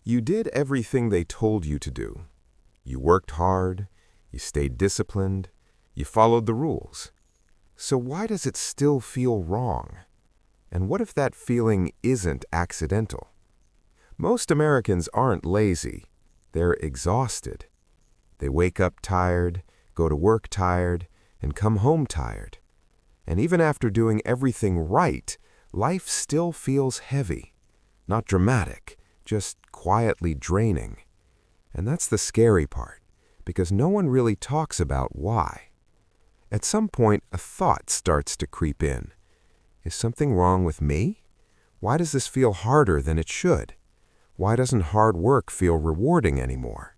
You did everything they told you to do. You worked hard, you stayed disciplined, you followed the rules. So why does it still feel wrong? And what if that feeling isn't accidental? Most Americans aren't lazy, they're exhausted. They wake up tired, go to work tired, and come home tired. And even after doing everything right, life still feels heavy. Not dramatic, just quietly draining. And that's the scary part, because no one really talks about why. At some point, a thought starts to creep in. Is something wrong with me? Why does this feel harder than it should? Why doesn't hard work feel rewarding anymore?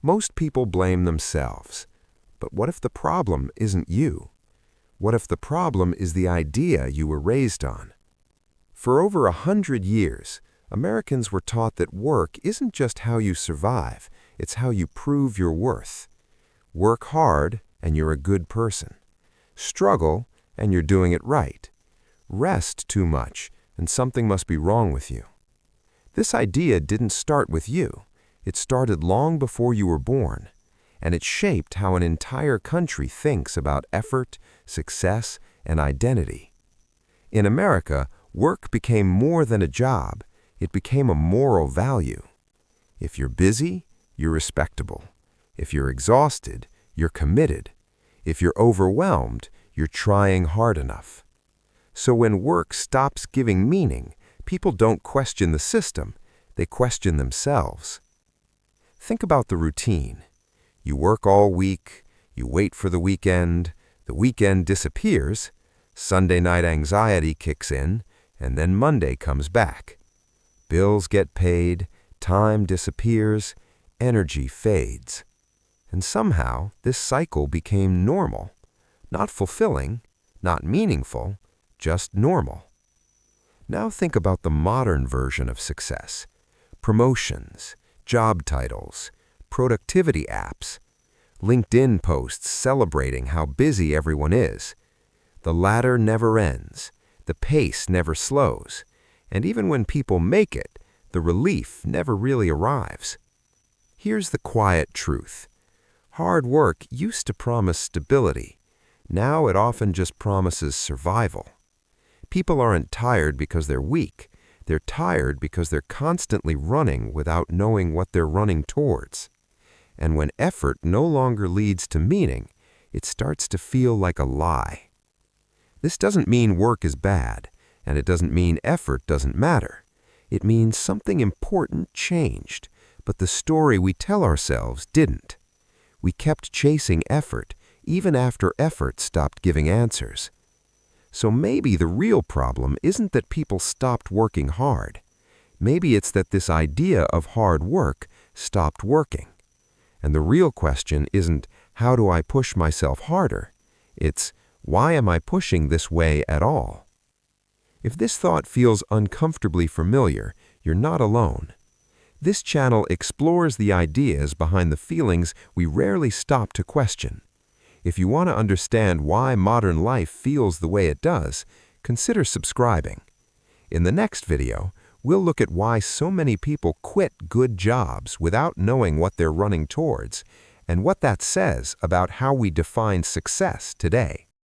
Most people blame themselves. But what if the problem isn't you? What if the problem is the idea you were raised on? For over 100 years, Americans were taught that work isn't just how you survive, it's how you prove your worth. Work hard, and you're a good person. Struggle, and you're doing it right. Rest too much, and something must be wrong with you. This idea didn't start with you. It started long before you were born, and it shaped how an entire country thinks about effort, success, and identity. In America, work became more than a job. It became a moral value. If you're busy, you're respectable. If you're exhausted, you're committed. If you're overwhelmed, you're trying hard enough. So when work stops giving meaning, people don't question the system, they question themselves. Think about the routine. You work all week, you wait for the weekend disappears, Sunday night anxiety kicks in, and then Monday comes back. Bills get paid, time disappears, energy fades. And somehow, this cycle became normal. Not fulfilling, not meaningful, just normal. Now think about the modern version of success. Promotions, job titles, productivity apps, LinkedIn posts celebrating how busy everyone is. The ladder never ends, the pace never slows, and even when people make it, the relief never really arrives. Here's the quiet truth. Hard work used to promise stability. Now it often just promises survival. People aren't tired because they're weak. They're tired because they're constantly running without knowing what they're running towards. And when effort no longer leads to meaning, it starts to feel like a lie. This doesn't mean work is bad, and it doesn't mean effort doesn't matter. It means something important changed, but the story we tell ourselves didn't. We kept chasing effort, even after effort stopped giving answers. So maybe the real problem isn't that people stopped working hard. Maybe it's that this idea of hard work stopped working. And the real question isn't, how do I push myself harder? It's, why am I pushing this way at all? If this thought feels uncomfortably familiar, you're not alone. This channel explores the ideas behind the feelings we rarely stop to question. If you want to understand why modern life feels the way it does, consider subscribing. In the next video, we'll look at why so many people quit good jobs without knowing what they're running towards, and what that says about how we define success today.